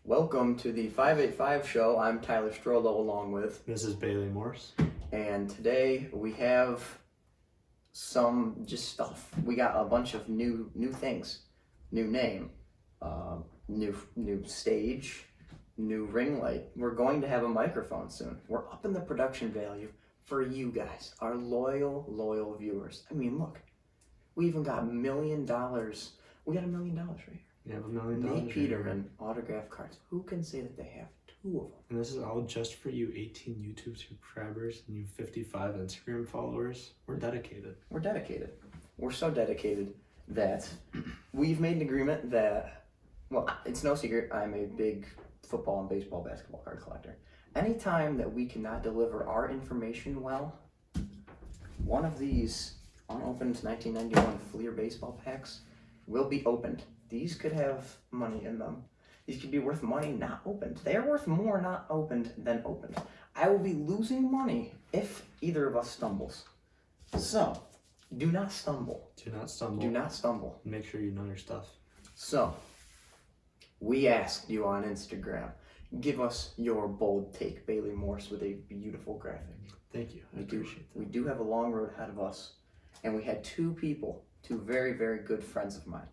Welcome to the 585 show. I'm Tyler Strollo along with, This is Bailey Morse. and today we have some just stuff. We got a bunch of new things, new name, new stage, new ring light. We're going to have a microphone soon. We're up in the production value for you guys, our loyal viewers. I mean, look, we even got $1 million. We got $1 million right here. You have $1 million. Nate Peterman autograph cards. Who can say that they have 2 of them? And this is all just for you 18 YouTube subscribers and you 55 Instagram followers. We're dedicated. We're dedicated. We're so dedicated that we've made an agreement that, well, it's no secret, I'm a big football and baseball basketball card collector. Anytime that we cannot deliver our information well, one of these unopened 1991 Fleer baseball packs will be opened. These could have money in them. These could be worth money not opened. They are worth more not opened than opened. I will be losing money if either of us stumbles. So, do not stumble. Do not stumble. Do not stumble. Make sure you know your stuff. So, we asked you on Instagram, give us your bold take, Bailey Morse, with a beautiful graphic. Thank you. I appreciate that. We do have a long road ahead of us, and we had 2 people, 2 very, very good friends of mine,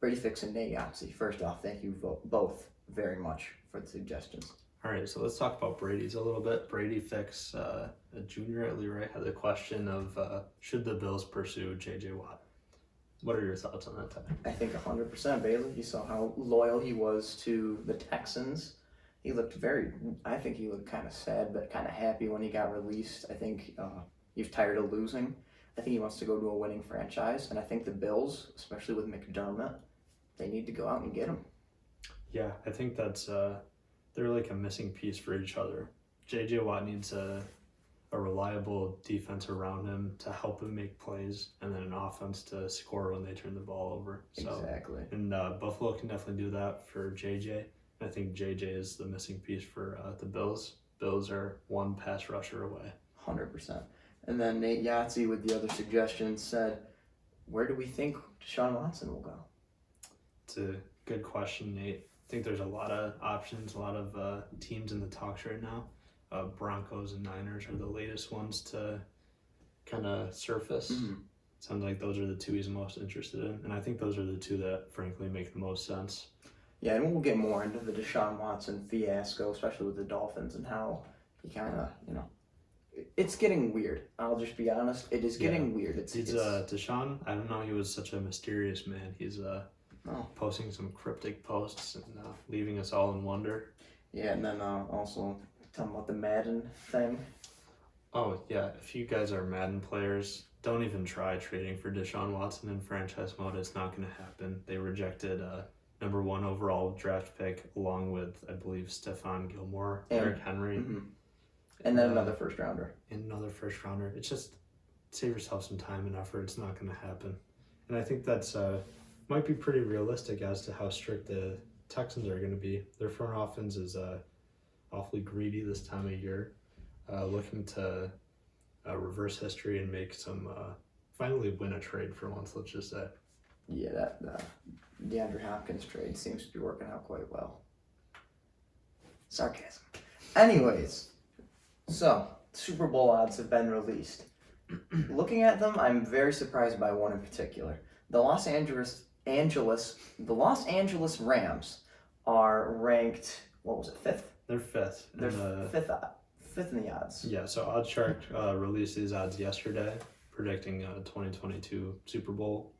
Brady Fix and Nate Yahtzee. First off, thank you both very much for the suggestions. All right, so let's talk about Brady's a little bit. Brady Fix, a junior at Leroy, had the question of should the Bills pursue J.J. Watt? What are your thoughts on that topic? I think 100%, Bailey. You saw how loyal he was to the Texans. He looked I think he looked kind of sad, but kind of happy when he got released. I think he's tired of losing. I think he wants to go to a winning franchise, and I think the Bills, especially with McDermott, they need to go out and get him. Yeah, I think that's they're like a missing piece for each other. J.J. Watt needs a reliable defense around him to help him make plays, and then an offense to score when they turn the ball over. So, exactly. And Buffalo can definitely do that for J.J. I think J.J. is the missing piece for the Bills. Bills are one pass rusher away. 100%. And then Nate Yahtzee with the other suggestions said, where do we think Deshaun Watson will go? It's a good question, Nate. I think there's a lot of options, a lot of teams in the talks right now. Broncos and Niners are the latest ones to kind of surface. Mm-hmm. Sounds like those are the 2 he's most interested in. And I think those are the 2 that, frankly, make the most sense. Yeah, and we'll get more into the Deshaun Watson fiasco, especially with the Dolphins and how he kind of, it's getting weird. I'll just be honest. It is getting weird. It's Deshaun, I don't know, he was such a mysterious man. He's posting some cryptic posts and leaving us all in wonder. Yeah, and then also talking about the Madden thing. Oh, yeah, if you guys are Madden players, don't even try trading for Deshaun Watson in franchise mode. It's not going to happen. They rejected number 1 overall draft pick along with, I believe, Stephon Gilmore, Derrick Henry. Mm-hmm. And then another first rounder. And another first rounder. It's just, save yourself some time and effort. It's not going to happen. And I think that's might be pretty realistic as to how strict the Texans are going to be. Their front offense is awfully greedy this time of year, looking to reverse history and make some, finally win a trade for once, let's just say. Yeah, that DeAndre Hopkins trade seems to be working out quite well. Sarcasm. Anyways, so Super Bowl odds have been released. Looking at them, I'm very surprised by one in particular. The Los Angeles Rams are ranked, what was it, 5th? They're 5th. They're fifth in the odds. Yeah, so OddsShark released these odds yesterday, predicting 2022 Super Bowl.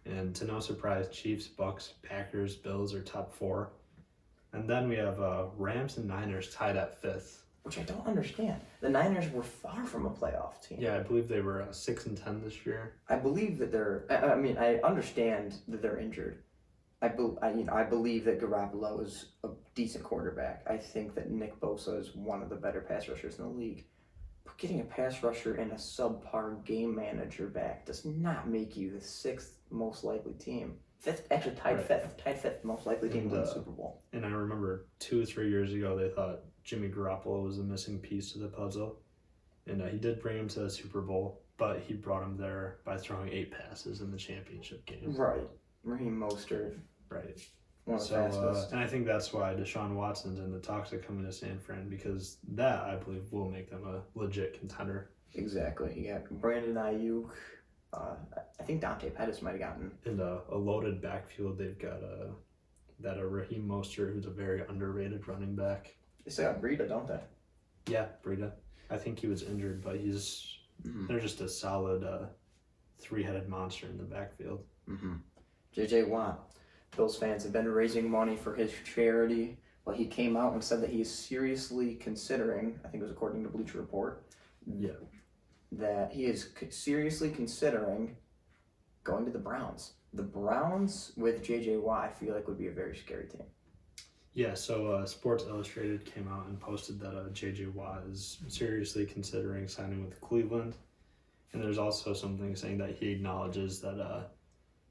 And to no surprise, Chiefs, Bucks, Packers, Bills are top 4. And then we have Rams and Niners tied at 5th. Which I don't understand. The Niners were far from a playoff team. Yeah, I believe they were 6-10 this year. I believe that I understand that they're injured. I believe that Garoppolo is a decent quarterback. I think that Nick Bosa is one of the better pass rushers in the league. But getting a pass rusher and a subpar game manager back does not make you the 6th most likely team. 5th, actually tied 5th most likely team to win the Super Bowl. And I remember 2 or 3 years ago they thought Jimmy Garoppolo was the missing piece to the puzzle. And he did bring him to the Super Bowl, but he brought him there by throwing 8 passes in the championship game. Right. Raheem Mostert. Right. One of the So, fastest. and I think that's why Deshaun Watson's in the talks of coming to San Fran, because that, I believe, will make them a legit contender. Exactly. You got Brandon Ayuk. I think Dante Pettis might have gotten. In a loaded backfield, they've got Raheem Mostert, who's a very underrated running back. They still got Breida, don't they? Yeah, Breida. I think he was injured, but they're just a solid three-headed monster in the backfield. J.J. Watt. Bills fans have been raising money for his charity. Well, he came out and said that he is seriously considering, I think it was according to Bleacher Report, that he is seriously considering going to the Browns. The Browns with J.J. Watt, I feel like would be a very scary team. Yeah, so Sports Illustrated came out and posted that J.J. Watt is seriously considering signing with Cleveland. And there's also something saying that he acknowledges that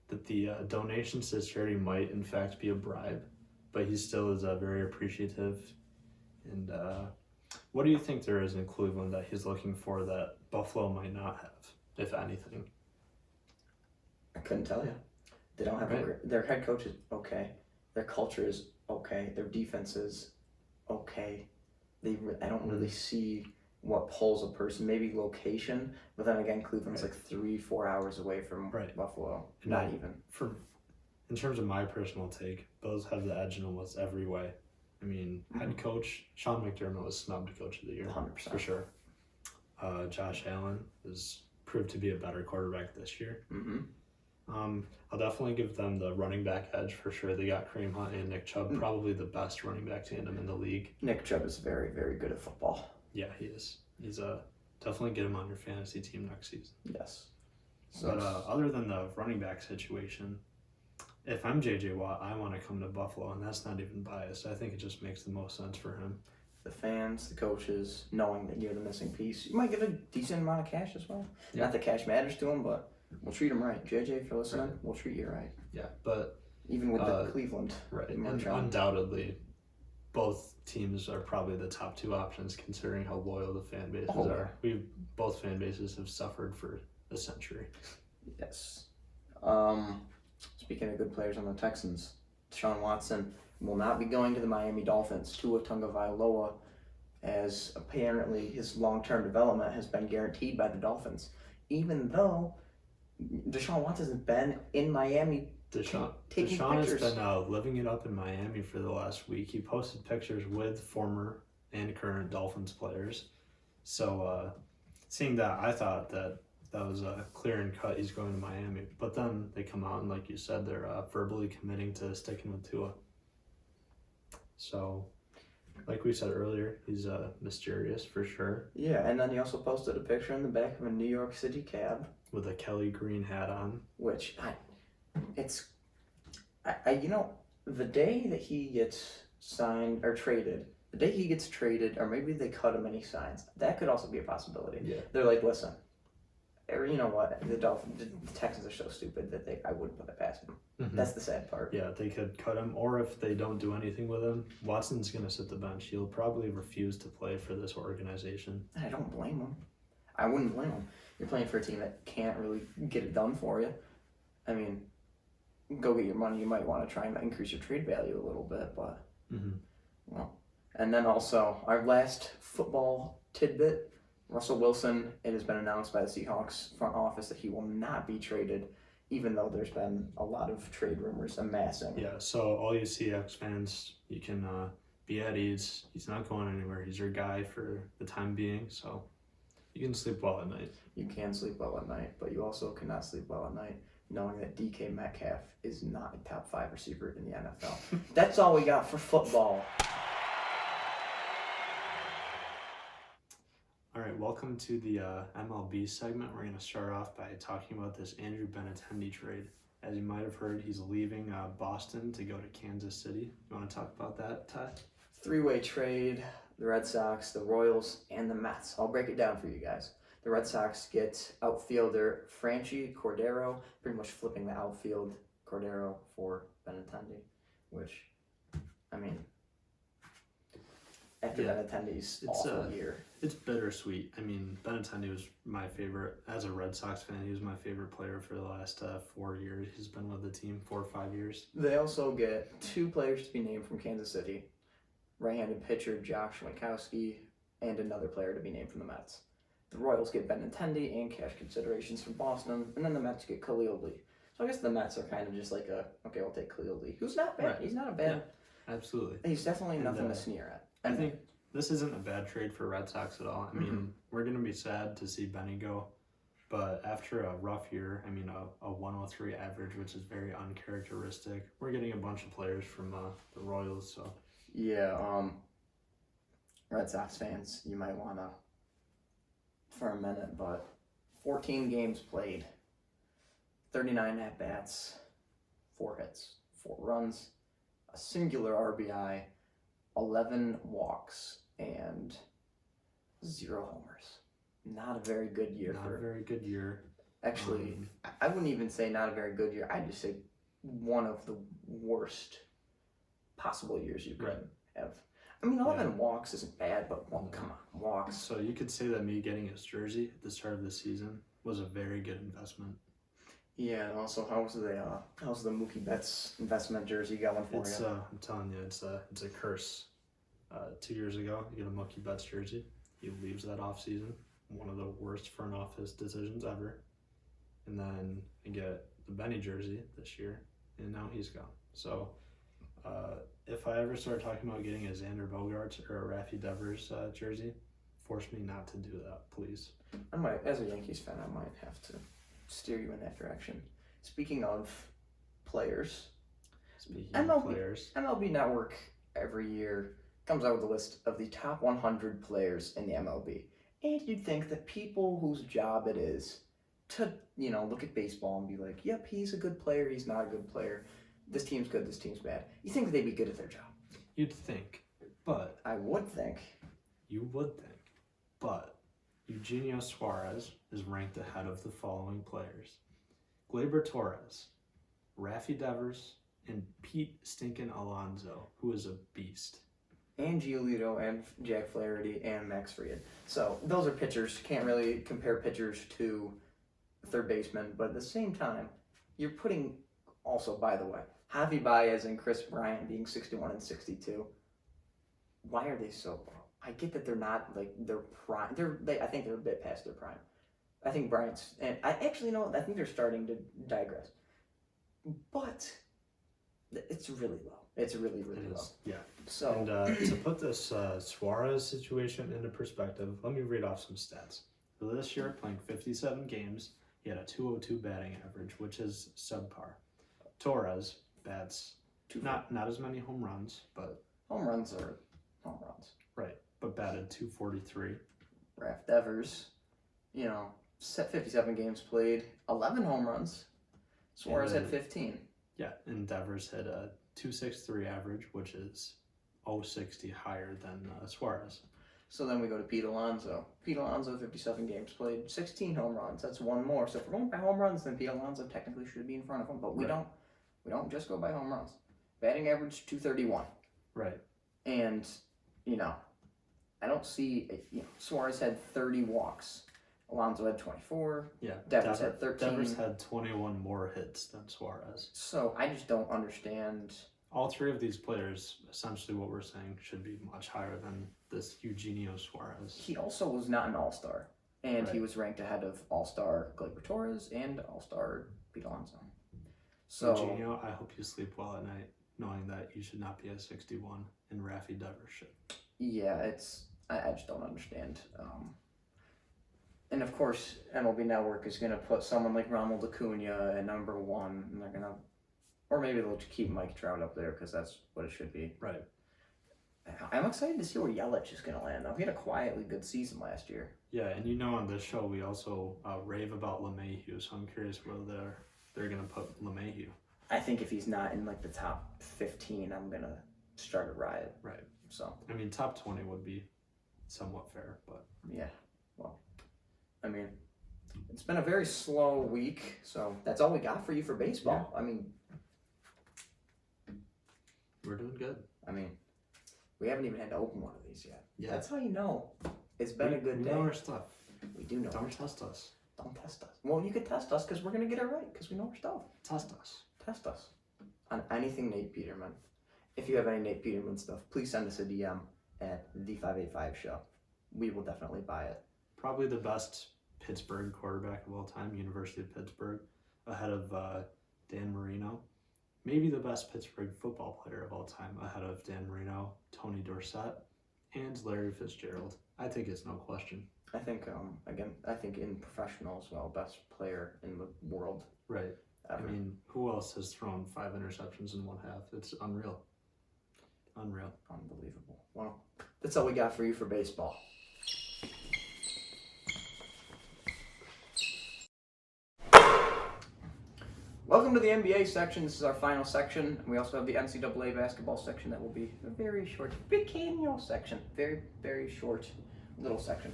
the donations to charity might in fact be a bribe, but he still is very appreciative. And what do you think there is in Cleveland that he's looking for that Buffalo might not have, if anything? I couldn't tell you. They don't have their head coach is okay. Their culture is okay. Their defense is okay. I don't really see what pulls a person. Maybe location, but then again, Cleveland's like 3-4 hours away from Buffalo. Not even. In terms of my personal take, Bills have the edge in almost every way. I mean, head coach Sean McDermott was snubbed Coach of the Year, 100%. for sure. Josh Allen has proved to be a better quarterback this year. I'll definitely give them the running back edge for sure. They got Kareem Hunt and Nick Chubb, probably the best running back tandem in the league. Nick Chubb is very, very good at football. Yeah, he is. He's definitely get him on your fantasy team next season. Yes. But other than the running back situation, if I'm J.J. Watt, I want to come to Buffalo, and that's not even biased. I think it just makes the most sense for him. The fans, the coaches, knowing that you're the missing piece, you might get a decent amount of cash as well. Yeah. Not that cash matters to him, but we'll treat him right. JJ, if you're listening, we'll treat you right. Yeah, but even with the Cleveland, right, and undoubtedly, both teams are probably the top two options considering how loyal the fan bases are. Both fan bases have suffered for a century. Yes. Speaking of good players on the Texans, Deshaun Watson will not be going to the Miami Dolphins. Tua Tagovailoa, as apparently his long-term development has been guaranteed by the Dolphins, even though Deshaun Watson has been in Miami. Deshaun has been living it up in Miami for the last week. He posted pictures with former and current Dolphins players. So seeing that, I thought that was clear and cut. He's going to Miami. But then they come out and, like you said, they're verbally committing to sticking with Tua. So, like we said earlier, he's mysterious for sure. Yeah, and then he also posted a picture in the back of a New York City cab with a Kelly Green hat on. Which the day that he gets signed or traded, or maybe they cut him and he signs, that could also be a possibility. Yeah. They're like, listen, or you know what, the Texans are so stupid that I wouldn't put it past him. That's the sad part. Yeah, they could cut him, or if they don't do anything with him, Watson's going to sit the bench. He'll probably refuse to play for this organization. I don't blame him. I wouldn't blame him. You're playing for a team that can't really get it done for you. I mean, go get your money. You might want to try and increase your trade value a little bit, but well. And then also our last football tidbit: Russell Wilson. It has been announced by the Seahawks front office that he will not be traded, even though there's been a lot of trade rumors amassing. Yeah. So all you Seahawks fans, you can be at ease. He's not going anywhere. He's your guy for the time being. So you can sleep well at night. You can sleep well at night, but you also cannot sleep well at night knowing that DK Metcalf is not a top 5 receiver in the NFL. That's all we got for football. All right, welcome to the MLB segment. We're going to start off by talking about this Andrew Benintendi trade. As you might have heard, he's leaving Boston to go to Kansas City. You want to talk about that, Ty? 3-way trade, the Red Sox, the Royals, and the Mets. I'll break it down for you guys. The Red Sox get outfielder Franchy Cordero, pretty much flipping the outfield Cordero for Benintendi, which, I mean, after Yeah. Benintendi's It's, awful year. It's bittersweet. I mean, Benintendi was my favorite as a Red Sox fan. He was my favorite player for the last 4 years. He's been with the team 4 or 5 years. They also get 2 players to be named from Kansas City, right-handed pitcher Josh Winkowski, and another player to be named from the Mets. The Royals get Benintendi and cash considerations from Boston, and then the Mets get Khalil Lee. So I guess the Mets are kind of just like okay, we'll take Khalil Lee, who's not bad. Right. He's not a bad. Absolutely. He's definitely And, nothing to sneer at. I think this isn't a bad trade for Red Sox at all. I mean, we're going to be sad to see Benny go, but after a rough year, I mean, a 103 average, which is very uncharacteristic, we're getting a bunch of players from the Royals. So yeah, Red Sox fans, you might want to for a minute, but 14 games played, 39 at bats, 4 hits, 4 runs, a singular RBI, 11 walks, and 0 homers. Not a very good year not a very good year. Actually, I wouldn't even say not a very good year. I'd just say one of the worst possible years you could have. I mean, 11 walks isn't bad, but come on, walks. So you could say that me getting his jersey at the start of the season was a very good investment. Yeah, and also how's the Mookie Betts investment jersey going for you? I'm telling you, it's a curse. 2 years ago, you get a Mookie Betts jersey. He leaves that off season. One of the worst front office decisions ever. And then I get the Benny jersey this year, and now he's gone. So if I ever start talking about getting a Xander Bogaerts or a Raffy Devers jersey, force me not to do that, please. I might, as a Yankees fan, I might have to steer you in that direction. Speaking of players, MLB Network every year comes out with a list of the top 100 players in the MLB. And you'd think that people whose job it is to, look at baseball and be like, yep, he's a good player, he's not a good player, this team's good, this team's bad. You think that they'd be good at their job. You'd think, but... I would think. You would think, but Eugenio Suarez is ranked ahead of the following players: Gleyber Torres, Raffy Devers, and Pete Stinkin' Alonso, who is a beast. And Giolito, and Jack Flaherty, and Max Fried. So those are pitchers. Can't really compare pitchers to third baseman, but at the same time, you're putting also, by the way, Javi Baez and Chris Bryant being 61 and 62. Why are they so low? I get that they're not like their prime. I think they're a bit past their prime. I think Bryant's, and I actually know. I think they're starting to digress, but it's really low. It's really low. Yeah. So and to put this Suarez situation into perspective, let me read off some stats. For this year, playing 57 games, he had a .202 batting average, which is subpar. Torres bats not as many home runs, but home runs are home runs. Right, but batted .243. Raph Devers, 57 games played, 11 home runs. Suarez had 15. Yeah, and Devers had a .263 average, which is .060 higher than Suarez. So then we go to Pete Alonso. Pete Alonso, 57 games played, 16 home runs. That's one more. So if we're going by home runs, then Pete Alonso technically should be in front of him. But we don't just go by home runs. Batting average .231. Right. And I don't see. Suarez had 30 walks. Alonso had 24. Yeah. Devers had 13. Devers had 21 more hits than Suarez. So I just don't understand. All 3 of these players, essentially what we're saying, should be much higher than this Eugenio Suarez. He also was not an all-star. And he was ranked ahead of all-star Gleyber Torres and all-star Pete Alonso. So Eugenio, I hope you sleep well at night, knowing that you should not be a 61 and Raffy Devers should. Yeah, I just don't understand. And of course, MLB Network is going to put someone like Ronald Acuna at number 1, and they're going to, or maybe they'll just keep Mike Trout up there because that's what it should be. Right. I'm excited to see where Yelich is going to land. He had a quietly good season last year. Yeah, and on this show we also rave about LeMahieu, so I'm curious where they're going to put LeMahieu. I think if he's not in like the top 15, I'm going to start a riot. Right. So. I mean, top 20 would be somewhat fair, but. Yeah, well, I mean, it's been a very slow week, so that's all we got for you for baseball. Yeah. I mean, we're doing good. I mean, We haven't even had to open one of these yet. Yeah. That's how you know it's been a good we day. know our stuff. We do know. Don't test us. Don't test us. Well, you could test us because we're gonna get it right because we know our stuff. Test us. Test us on anything Nate Peterman. If you have any Nate Peterman stuff, please send us a DM at the585show. We will definitely buy it. Probably the best Pittsburgh quarterback of all time, University of Pittsburgh, ahead of Dan Marino. Maybe the best Pittsburgh football player of all time, ahead of Dan Marino, Tony Dorsett, and Larry Fitzgerald. I think it's no question. I think, I think in professional as well, best player in the world. Right. Ever. I mean, who else has thrown 5 interceptions in one half? It's unreal. Unreal. Unbelievable. Well, that's all we got for you for baseball. Welcome to the NBA section. This is our final section. We also have the NCAA basketball section that will be a very short, pequeño section. Very, very short little section.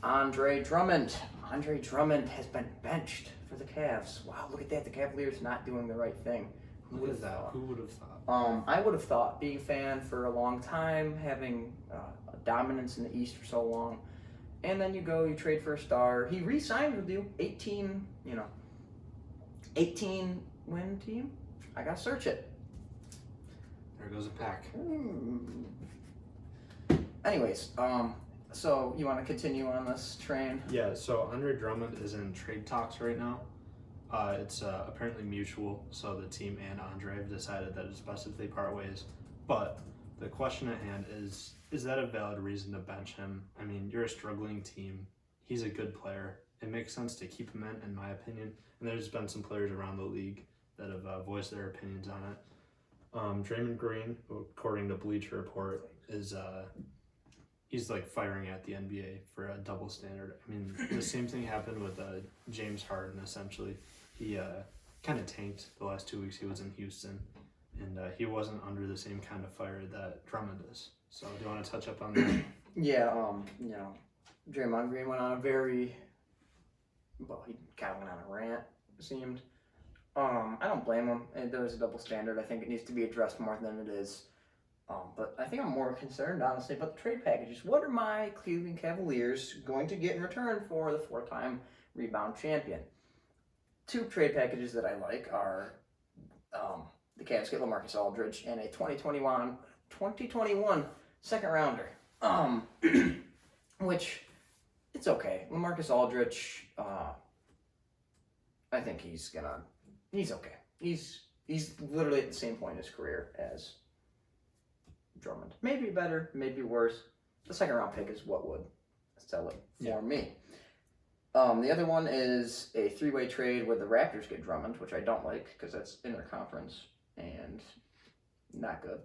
Andre Drummond. Andre Drummond has been benched for the Cavs. Wow, look at that. The Cavaliers not doing the right thing. Who would have thought? Who would have thought? I would have thought, being a fan for a long time, having a dominance in the East for so long, and then you trade for a star. He re-signed with you, 18 win team. I gotta search it. There goes a pack. Anyways, so you want to continue on this train? Yeah, so Andre Drummond is in trade talks right now. It's apparently mutual, so the team and Andre have decided that it's best if they part ways. But the question at hand is that a valid reason to bench him? I mean, you're a struggling team. He's a good player. It makes sense to keep him in my opinion. And there's been some players around the league that have voiced their opinions on it. Draymond Green, according to Bleacher Report, is he's like firing at the NBA for a double standard. I mean, the same thing happened with James Harden, essentially. He kind of tanked the last 2 weeks he was in Houston, and he wasn't under the same kind of fire that Drummond is. So do you want to touch up on that? Yeah, Draymond Green went on a he kind of went on a rant, it seemed. I don't blame him. There is a double standard. I think it needs to be addressed more than it is. But I think I'm more concerned, honestly, about the trade packages. What are my Cleveland Cavaliers going to get in return for the 4-time rebound champion? 2 trade packages that I like are the Cavs get LaMarcus Aldridge and a 2021 second rounder. Which, it's okay. LaMarcus Aldridge, I think he's okay. He's literally at the same point in his career as Drummond. Maybe better, maybe worse. The second round pick is what would sell it for me. The other one is a 3-way trade where the Raptors get Drummond, which I don't like because that's interconference and not good.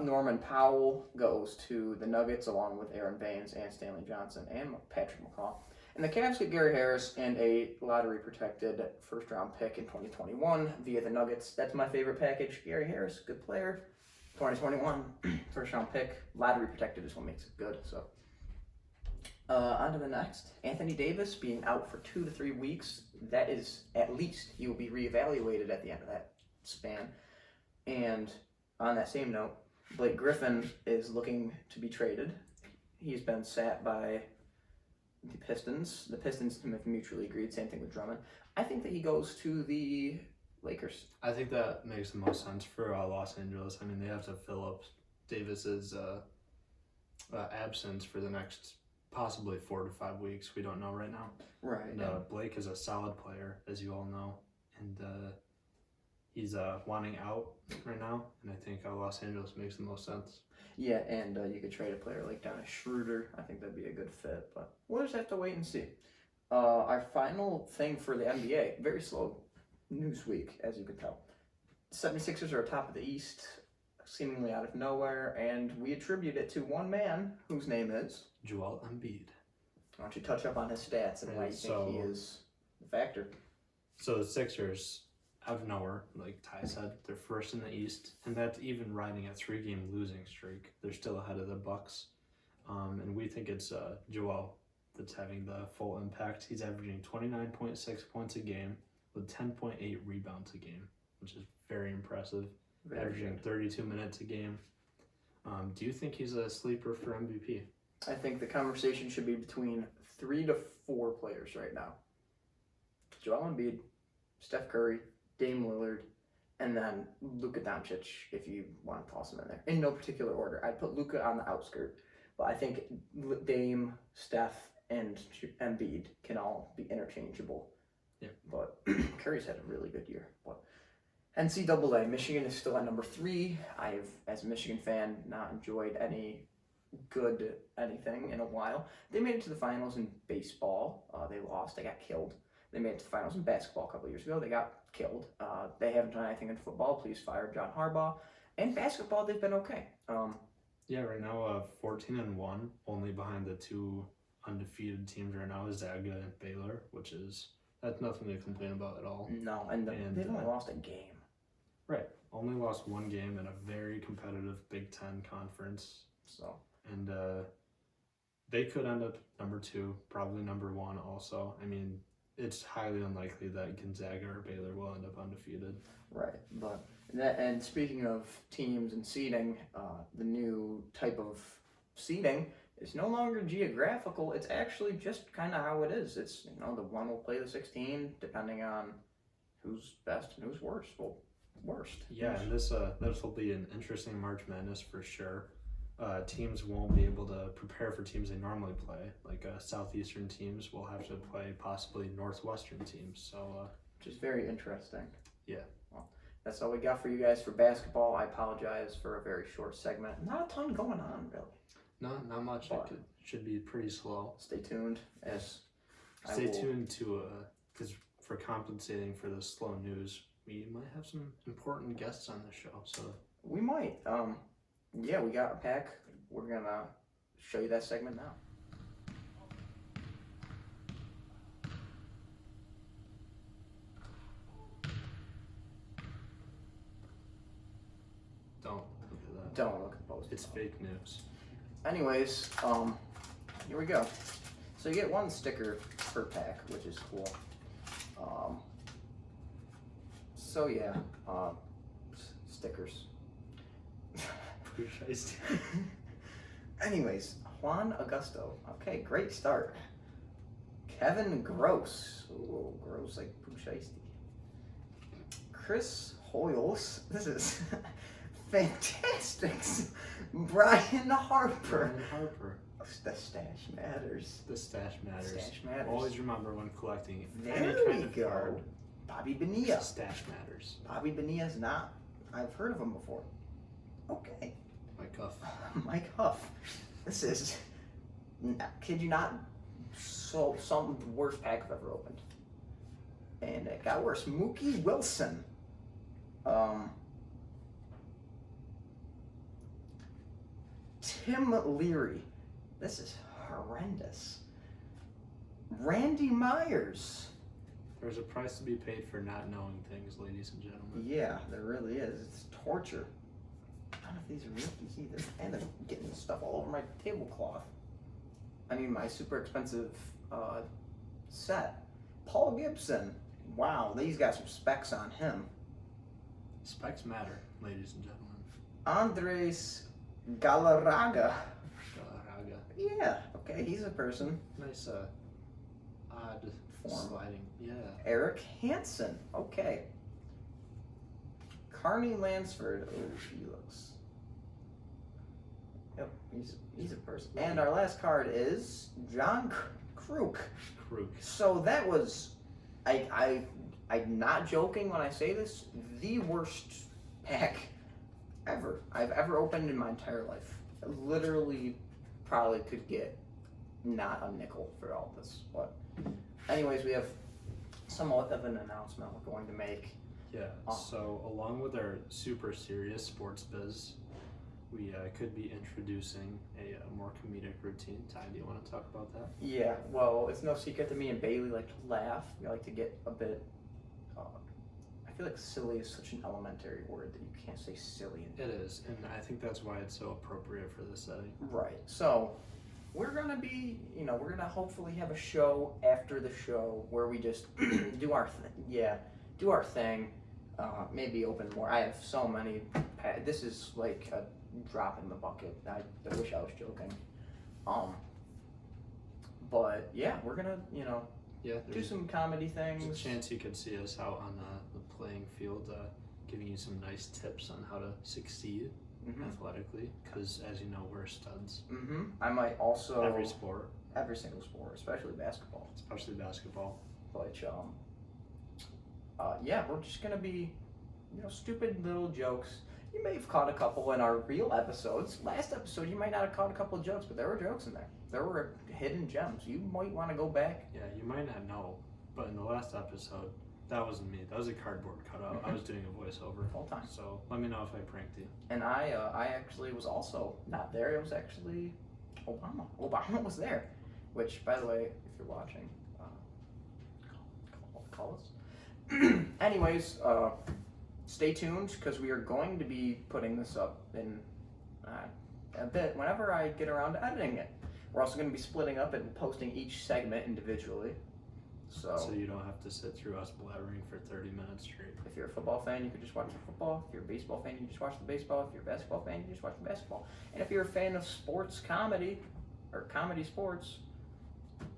Norman Powell goes to the Nuggets along with Aaron Baines and Stanley Johnson and Patrick McCaw. And the Cavs get Gary Harris and a lottery-protected first-round pick in 2021 via the Nuggets. That's my favorite package. Gary Harris, good player. 2021 first-round pick. Lottery-protected is what makes it good. So, on to the next. Anthony Davis being out for 2 to 3 weeks. That is, at least, he will be reevaluated at the end of that span. And on that same note, Blake Griffin is looking to be traded. He's been sat by the Pistons. The Pistons have mutually agreed. Same thing with Drummond. I think that he goes to the Lakers. I think that makes the most sense for Los Angeles. I mean, they have to fill up Davis's absence for the next possibly 4 to 5 weeks. We don't know right now. Right. And, Blake is a solid player, as you all know, and he's wanting out right now. And I think Los Angeles makes the most sense. Yeah, and you could trade a player like Dennis Schroeder. I think that'd be a good fit, but we'll just have to wait and see. Our final thing for the NBA, very slow news week, as you can tell. 76ers are atop of the East, seemingly out of nowhere, and we attribute it to one man whose name is Joel Embiid. Why don't you touch up on his stats and why you think he is the factor? So the Sixers, out of nowhere, like Ty said, they're first in the East, and that's even riding a 3-game losing streak. They're still ahead of the Bucks, and we think it's Joel that's having the full impact. He's averaging 29.6 points a game with 10.8 rebounds a game, which is very impressive. Averaging 32 minutes a game. Do you think he's a sleeper for MVP? I think the conversation should be between 3 to 4 players right now. Joel Embiid, Steph Curry, Dame Lillard, and then Luka Doncic, if you want to toss him in there. In no particular order. I'd put Luka on the outskirt, but I think Dame, Steph, and Embiid can all be interchangeable. Yeah. But Curry's had a really good year. But NCAA, Michigan is still at number 3. I've, as a Michigan fan, not enjoyed anything in a while. They made it to the finals in baseball. They lost. They got killed. They made it to the finals in basketball a couple years ago. They got killed. They haven't done anything in football. Please fire John Harbaugh. And basketball, they've been okay. Yeah, right now 14-1, only behind the 2 undefeated teams right now, Zaga and Baylor, that's nothing to complain about at all. No, and they've only lost a game. Right, only lost 1 game in a very competitive Big Ten conference. So, and they could end up number 2, probably number 1 also. I mean, it's highly unlikely that Gonzaga or Baylor will end up undefeated. Right, and speaking of teams and seeding, the new type of seeding is no longer geographical. It's actually just kind of how it is. It's, the one will play the 16 depending on who's best and who's worst. Well, worst. Yeah, and this will be an interesting March Madness for sure. Teams won't be able to prepare for teams they normally play. Like Southeastern teams will have to play possibly Northwestern teams. So, which is very interesting. Yeah. Well, that's all we got for you guys for basketball. I apologize for a very short segment. Not a ton going on, really. No, not much. It should be pretty slow. Stay tuned. Stay tuned to because for compensating for the slow news, we might have some important guests on the show. So we might. Yeah, we got a pack. We're gonna show you that segment now. Don't look at that. Don't look at the post. It's fake news. Anyways, here we go. So you get 1 sticker per pack, which is cool. So yeah, stickers. Anyways, Juan Augusto. Okay, great start. Kevin Gross. Ooh, gross like poo shiesty. Chris Hoyles. This is fantastic. Brian Harper. The stash matters. The stash matters. Stash matters. Always remember when collecting There we go. Bobby Bonilla. Stash matters. Bobby Bonilla's not. I've heard of him before. Okay. Mike Huff. Mike Huff. This is, kid you not, so some of the worst pack I've ever opened. And it got worse. Mookie Wilson. Tim Leary. This is horrendous. Randy Myers. There's a price to be paid for not knowing things, ladies and gentlemen. Yeah, there really is. It's torture. None of these are rookies either. And they're getting stuff all over my tablecloth. I mean, my super expensive set. Paul Gibson. Wow, these got some specs on him. Specs matter, ladies and gentlemen. Andres Galarraga. Galarraga. Yeah, okay, he's a person. Nice, odd Form. sliding. Yeah. Eric Hansen. Okay. Carney Lansford. Oh, he looks. Yep, he's a person. And our last card is John Kruk. Kruk. So that was, I'm not joking when I say this, the worst pack ever I've ever opened in my entire life. I literally probably could get not a nickel for all this. But anyways, we have somewhat of an announcement we're going to make. Yeah, so along with our super serious sports biz, we could be introducing a more comedic routine. Ty, do you want to talk about that? Yeah, well, it's no secret that me and Bailey like to laugh. We like to get a bit, I feel like silly is such an elementary word that you can't say silly. It is, and I think that's why it's so appropriate for this setting. Right, so we're going to be, we're going to hopefully have a show after the show where we just do our thing. Maybe open more. I have so many. This is like a dropping the bucket. I wish I was joking. But yeah, we're gonna Yeah, do some comedy there's things. a chance you could see us out on the playing field, giving you some nice tips on how to succeed athletically. Because as you know, we're studs. I might also Every sport, every single sport, especially basketball. especially basketball. But yeah, we're just gonna be stupid little jokes. You may have caught a couple in our real episodes. Last episode, you might not have caught a couple of jokes, but there were jokes in there. There were hidden gems. You might want to go back. Yeah, you might not know, but in the last episode, that wasn't me. That was a cardboard cutout. I was doing a voiceover Full time. So let me know if I pranked you. And I actually was also not there. It was actually Obama. Obama was there. Which, by the way, if you're watching, call us. Anyways, stay tuned because we are going to be putting this up in a bit whenever I get around to editing it. We're also going to be splitting up and posting each segment individually. So you don't have to sit through us blabbering for 30 minutes straight. If you're a football fan, you could just watch the football. If you're a baseball fan, you just watch the baseball. If you're a basketball fan, you just watch the basketball. And if you're a fan of sports comedy, or comedy sports,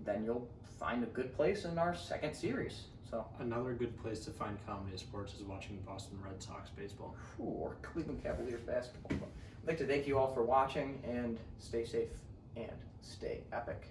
then you'll find a good place in our second series. So Another good place to find comedy sports is watching Boston Red Sox baseball. or Cleveland Cavaliers basketball. I'd like to thank you all for watching, and stay safe and stay epic.